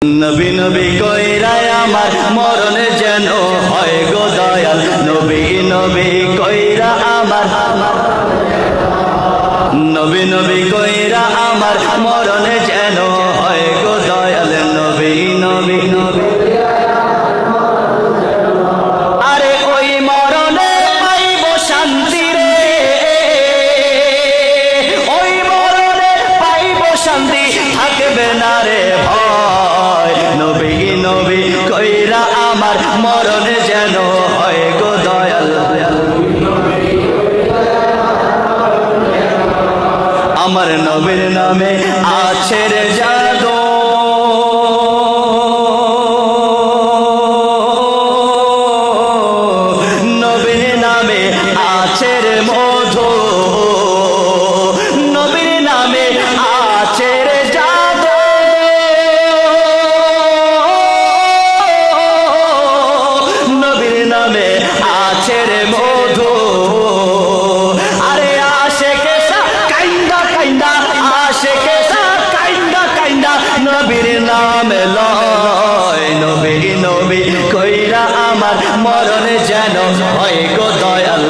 নবী নবী কইরা আমার মরণ যেন হয় গো দয়াল। নবী নবী কইরা আমার, নবী নবী কইরা আমার মরণ যেন হয় গো দয়াল। নবী নবী নবী আরে ওই মরণে পাইব শান্তি রে, ওই মরণে পাইব শান্তি, থাকবে না রে ভয়। নবী নবী কইরা আমার মরণ যেন হয় গো দয়াল। আমার নবীর নামে আছে রে জাদু, নবীর নামে আছে রে মধু, নবীর নামে আছে রে জাদু, নবীর নামে আছে রে মধু। আরে আশেকে কাইন্দা কাইন্দা, আশেকে কাইন্দা কাইন্দা নবীর নাম লয়। নবী নবী কইরা আমার মরণ যেন হয় গো দয়াল।